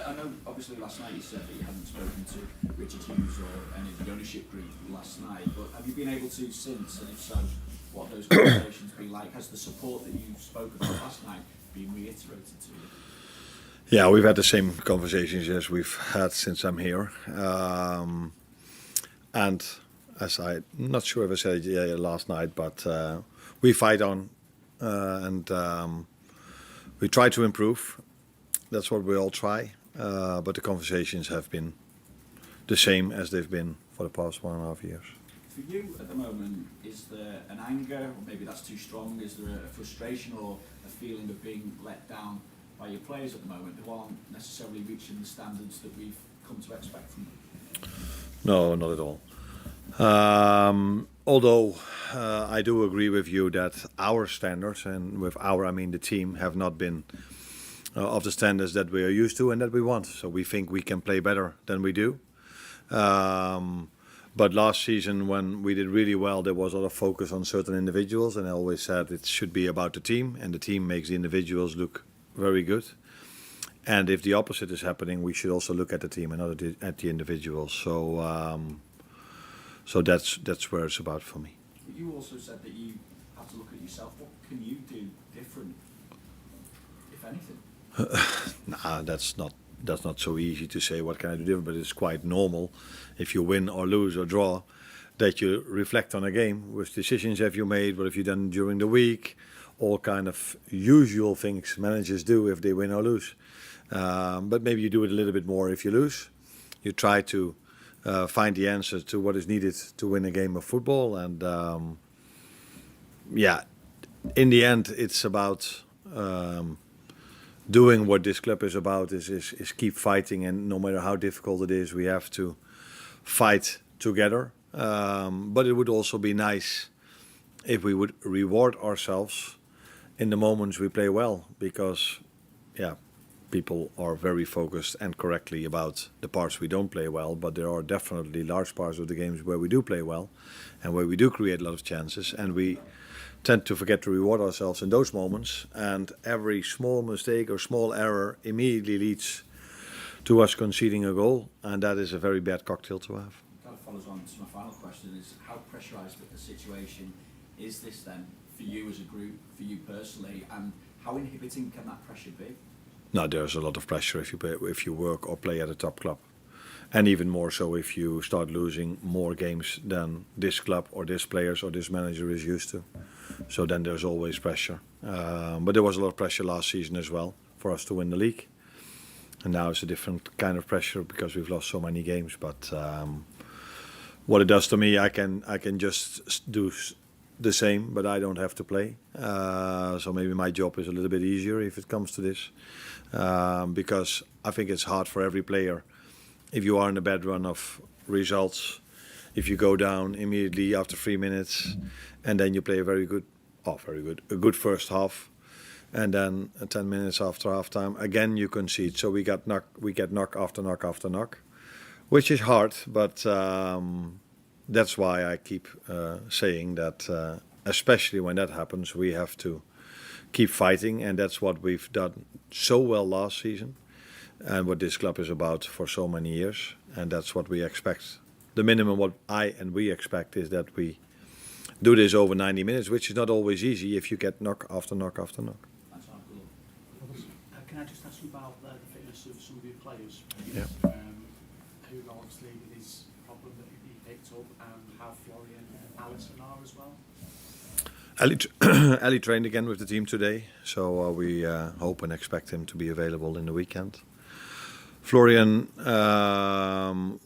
I know, obviously, last night you said that you hadn't spoken to Richard Hughes or any of the ownership group last night, but have you been able to since, and if so, what those conversations been like? Has the support that you spoke about last night been reiterated to you? Yeah, we've had the same conversations as we've had since I'm here. And as I'm not sure if I said it last night, but we fight on and we try to improve. That's what we all try. But the conversations have been the same as they've been for the past 1.5 years. For you at the moment, is there an anger, or maybe that's too strong, is there a frustration or a feeling of being let down by your players at the moment who aren't necessarily reaching the standards that we've come to expect from them? No, not at all. Although I do agree with you that our standards, and with our I mean the team, have not been of the standards that we are used to and that we want. So we think we can play better than we do. But last season, when we did really well, there was a lot of focus on certain individuals, and I always said it should be about the team, and the team makes the individuals look very good. And if the opposite is happening, we should also look at the team and not at the individuals. So that's where it's about for me. You also said that you have to look at yourself. What can you do different, if anything? Nah, that's not so easy to say what can I do different, but it's quite normal if you win or lose or draw that you reflect on a game. Which decisions have you made? What have you done during the week? All kind of usual things managers do if they win or lose. But maybe you do it a little bit more if you lose. You try to find the answer to what is needed to win a game of football. And in the end, it's about doing what this club is about, is keep fighting. And no matter how difficult it is, we have to fight together. But it would also be nice if we would reward ourselves in the moments we play well, because people are very focused and correctly about the parts we don't play well, but there are definitely large parts of the games where we do play well and where we do create a lot of chances, and we tend to forget to reward ourselves in those moments, and every small mistake or small error immediately leads to us conceding a goal, and that is a very bad cocktail to have. That follows on to my final question, is how pressurised the situation is this then for you as a group, for you personally, and how inhibiting can that pressure be? No, there's a lot of pressure if you work or play at a top club, and even more so if you start losing more games than this club or this players or this manager is used to. So then there's always pressure. But there was a lot of pressure last season as well for us to win the league, and now it's a different kind of pressure because we've lost so many games. But what it does to me, I can just do the same, but I don't have to play. So maybe my job is a little bit easier if it comes to this, because I think it's hard for every player if you are in a bad run of results, if you go down immediately after 3 minutes, and then you play a good first half, and then 10 minutes after halftime again you concede. So we get knock after knock after knock, which is hard, but that's why I keep saying that, especially when that happens, we have to keep fighting, and that's what we've done so well last season, and what this club is about for so many years, and that's what we expect. The minimum what I and we expect is that we do this over 90 minutes, which is not always easy if you get knock after knock after knock. Can I just ask you about the fitness of some of your players? Yeah. Who obviously with his problem that he picked up, and how Florian and Alisson are as well? Ali trained again with the team today, so we hope and expect him to be available in the weekend. Florian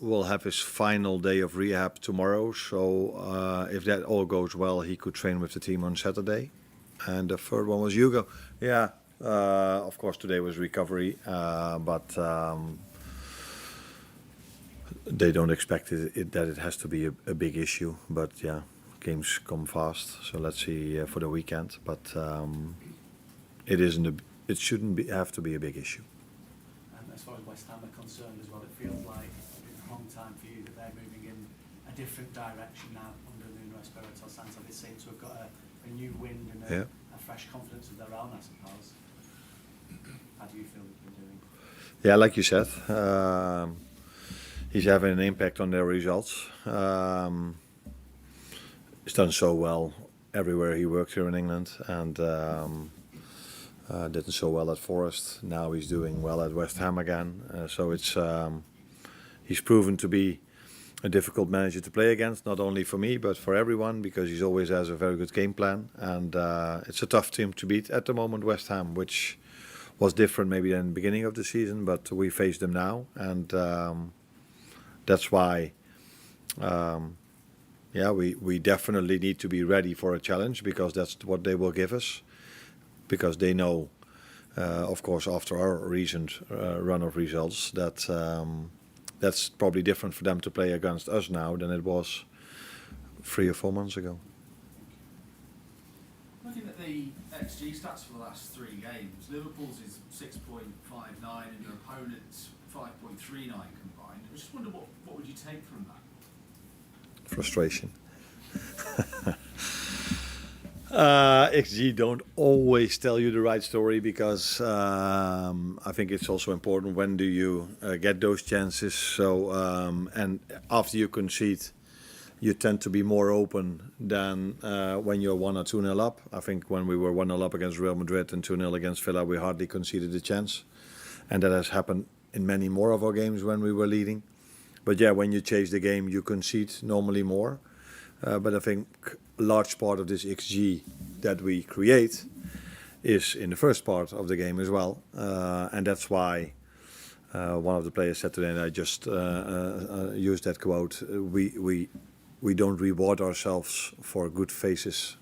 will have his final day of rehab tomorrow, so if that all goes well, he could train with the team on Saturday. And the third one was Hugo. Yeah, of course today was recovery, but they don't expect that it has to be a big issue. But yeah, games come fast, so let's see for the weekend. But it shouldn't have to be a big issue. As far as West Ham are concerned as well, it feels like it's been a long time for you that they're moving in a different direction now under Nuno Espirito Santo. They seem to have got a new wind and a fresh confidence of their own, I suppose. How do you feel they've been doing? Yeah, like you said, he's having an impact on their results. He's done so well everywhere he worked here in England, and did so well at Forest. Now he's doing well at West Ham again. So he's proven to be a difficult manager to play against, not only for me but for everyone, because he always has a very good game plan, and it's a tough team to beat at the moment, West Ham, which was different maybe than the beginning of the season, but we face them now, and that's why we definitely need to be ready for a challenge, because that's what they will give us, because they know, of course, after our recent run of results, that that's probably different for them to play against us now than it was 3 or 4 months ago. Looking at the XG stats for the last 3 games, Liverpool's is 6.59 and your opponent's 5.39 combined. I just wonder what would you take from that? Frustration. XG don't always tell you the right story, because I think it's also important when do you get those chances. So and after you concede, you tend to be more open than when you're 1 or 2-0 up. I think when we were 1-0 up against Real Madrid and 2-0 against Villa, we hardly conceded a chance, and that has happened in many more of our games when we were leading. But yeah, when you chase the game, you concede normally more. But I think a large part of this XG that we create is in the first part of the game as well. And that's why one of the players said today, and I just used that quote, we don't reward ourselves for good phases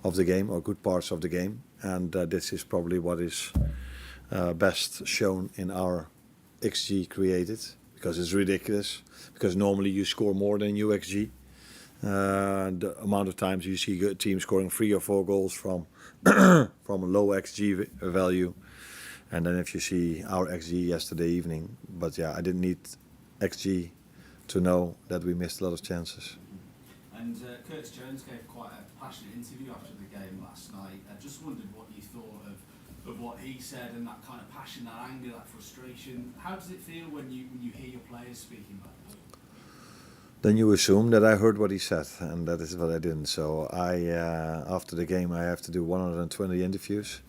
of the game or good parts of the game. And this is probably what is best shown in our XG created, because it's ridiculous, because normally you score more than your XG. The amount of times you see a team scoring 3 or 4 goals from from a low XG value, and then if you see our XG yesterday evening, but yeah, I didn't need XG to know that we missed a lot of chances. And Curtis Jones gave quite a passionate interview after the game last night. I just wondered what you thought of what he said, and that kind of passion, that anger, that frustration. How does it feel when you hear your players speaking like that? Then you assume that I heard what he said, and that is what I didn't. So after the game, I have to do 120 interviews.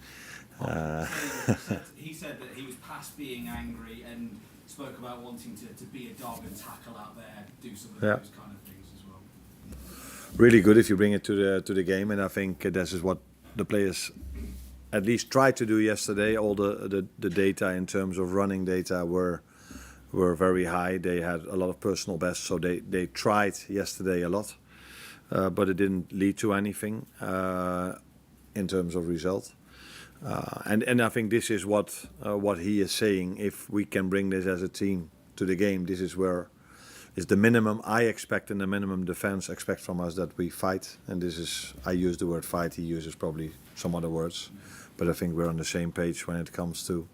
He said that he was past being angry and spoke about wanting to be a dog and tackle out there, do some of those kind of things as well. Really good if you bring it to the game, and I think this is what the players at least tried to do yesterday. All the data in terms of running data were very high. They had a lot of personal bests, so they tried yesterday a lot, but it didn't lead to anything in terms of result. And I think this is what he is saying. If we can bring this as a team to the game, this is where is the minimum I expect, and the minimum defense expect from us, that we fight. And this is, I use the word fight, he uses probably some other words, but I think we're on the same page when it comes to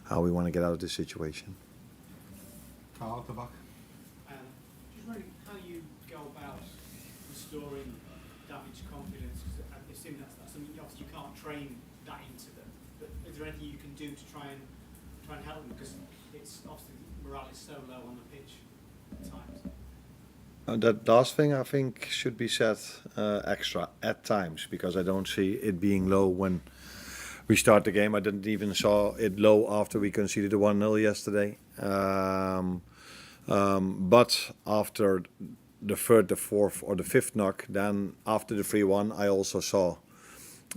how we want to get out of this situation. Carl, the back. Just wondering how you go about restoring damaged confidence, because I assume that's something obviously you can't train that into them. But is there anything you can do to try and help them? Because it's obviously morale is so low on the pitch at times. That last thing I think should be said extra at times, because I don't see it being low when we start the game. I didn't even saw it low after we conceded the 1-0 yesterday. But after the 3rd, the 4th or the 5th knock, then after the 3-1, I also saw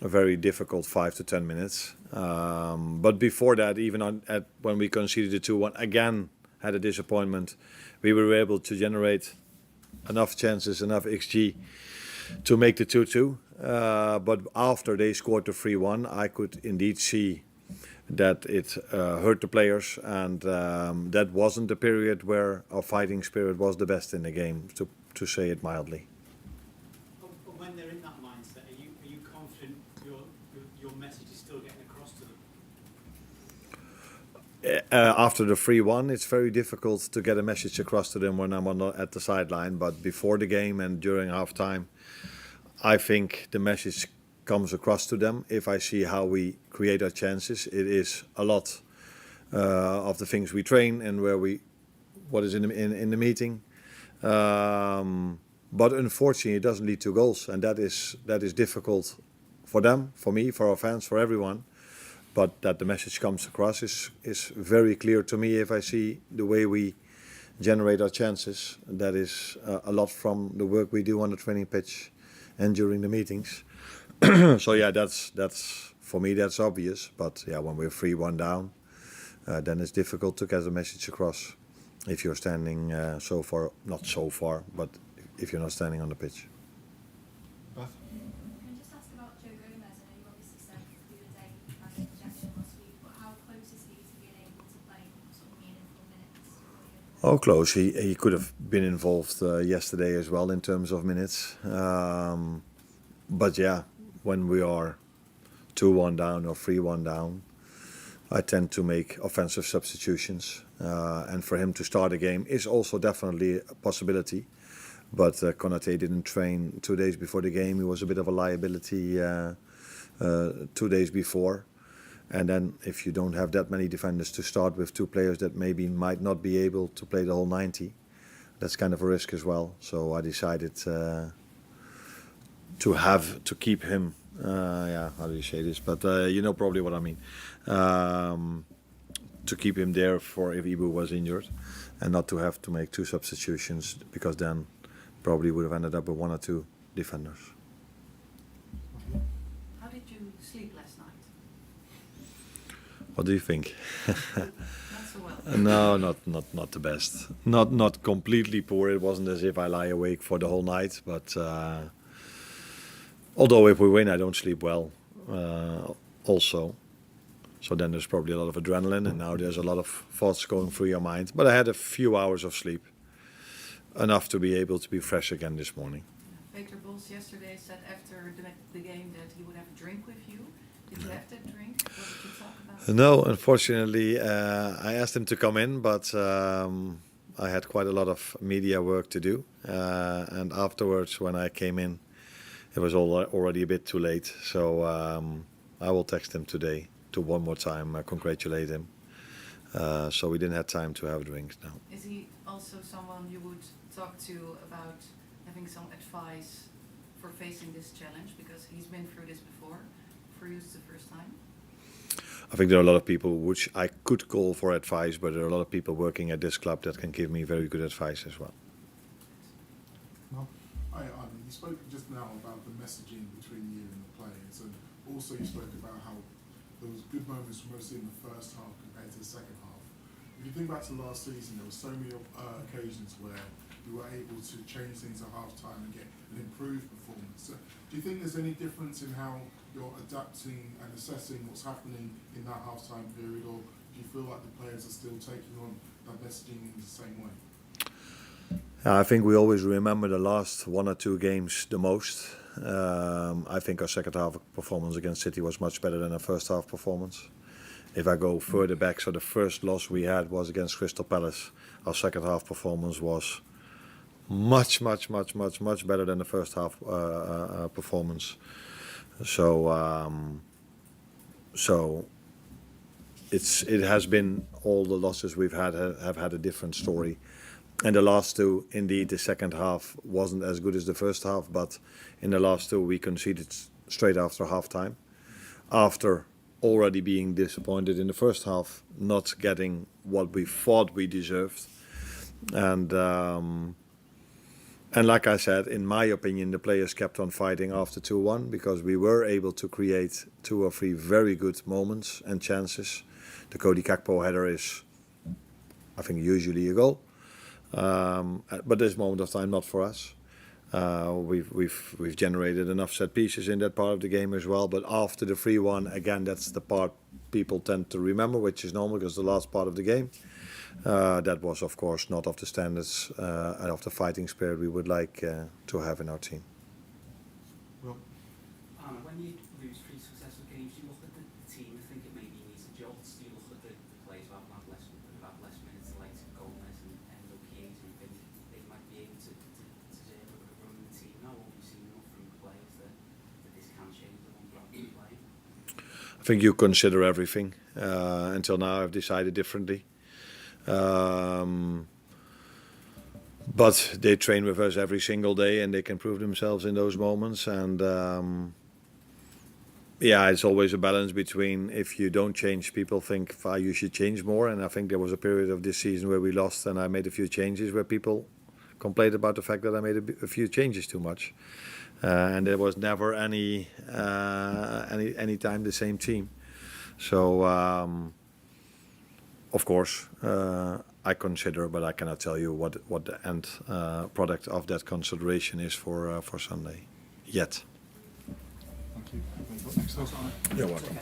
a very difficult 5 to 10 minutes. But before that, even when we conceded the 2-1, again had a disappointment. We were able to generate enough chances, enough XG to make the 2-2. But after they scored the 3-1, I could indeed see that it hurt the players, and that wasn't the period where our fighting spirit was the best in the game, to say it mildly. But when they're in that mindset, are you confident your message is still getting across to them? After the 3-1, it's very difficult to get a message across to them when I'm at the sideline. But before the game and during halftime, I think the message comes across to them. If I see how we create our chances, it is a lot of the things we train and what is in the meeting. But unfortunately, it doesn't lead to goals, and that is difficult for them, for me, for our fans, for everyone. But that the message comes across is very clear to me if I see the way we generate our chances. That is a lot from the work we do on the training pitch and during the meetings. So yeah, that's for me that's obvious. But yeah, when we're 3-1 down, then it's difficult to get the message across. If you're standing not so far, but if you're not standing on the pitch. Beth? Can I just ask about Joe Gomez? I know you obviously said the other day you had an injection last week, but how close is he to being able to play sort of meaningful minutes? Oh, close. He could have been involved yesterday as well in terms of minutes. But yeah, when we are 2-1 down or 3-1 down, I tend to make offensive substitutions. And for him to start a game is also definitely a possibility. But Konate didn't train 2 days before the game. He was a bit of a liability 2 days before. And then if you don't have that many defenders to start with, two players that maybe might not be able to play the whole 90, that's kind of a risk as well. So I decided to keep him. How do you say this? But you know probably what I mean. To keep him there for if Ibu was injured, and not to have to make two substitutions, because then probably would have ended up with one or two defenders. How did you sleep last night? What do you think? Not so well. No, not the best. Not completely poor. It wasn't as if I lie awake for the whole night, but although if we win, I don't sleep well. Also. So then there's probably a lot of adrenaline, and now there's a lot of thoughts going through your mind. But I had a few hours of sleep, enough to be able to be fresh again this morning. Peter Bos yesterday said after the game that he would have a drink with you. Did you have that drink? What did you talk about? No, unfortunately, I asked him to come in, but I had quite a lot of media work to do. And afterwards, when I came in, it was already a bit too late. So I will text him today to one more time congratulate him. So we didn't have time to have drinks now. Is he also someone you would talk to about having some advice for facing this challenge? Because he's been through this before. For you, it's the first time. I think there are a lot of people which I could call for advice, but there are a lot of people working at this club that can give me very good advice as well. No. You spoke just now about the messaging between you and the players, and also you spoke about how there was good moments mostly in the first half compared to the second half. If you think back to last season, there were so many occasions where you were able to change things at half-time and get an improved performance. So do you think there's any difference in how you're adapting and assessing what's happening in that half-time period, or do you feel like the players are still taking on that messaging in the same way? I think we always remember the last one or two games the most. I think our second half performance against City was much better than our first half performance. If I go further back, so the first loss we had was against Crystal Palace. Our second half performance was much better than the first half performance. So it has been, all the losses we've had have had a different story. And the last two, indeed, the second half wasn't as good as the first half, but in the last two we conceded straight after half-time. After already being disappointed in the first half, not getting what we thought we deserved. And like I said, in my opinion, the players kept on fighting after 2-1 because we were able to create 2 or 3 very good moments and chances. The Cody Gakpo header is, I think, usually a goal. But this moment of time, not for us. We've generated enough set pieces in that part of the game as well. But after the 3-1, again, that's the part people tend to remember, which is normal because the last part of the game. That was, of course, not of the standards and of the fighting spirit we would like to have in our team. Well, Arne, when you lose 3 successive games, you look at the team and think it maybe needs a jolt. Do you look at the players who have had less minutes, like Gomez and Chiesa, and think they might be able to deserve a run in the team now? Or have you seen enough from the players that this can change the ones who have been playing? I think you consider everything. Until now, I've decided differently. But they train with us every single day, and they can prove themselves in those moments. And yeah, it's always a balance between, if you don't change, people think you should change more. And I think there was a period of this season where we lost, and I made a few changes where people complained about the fact that I made a few changes too much. And there was never any time the same team. So of course I consider, but I cannot tell you what the end product of that consideration is for Sunday yet. Thank you. Next up. You're welcome.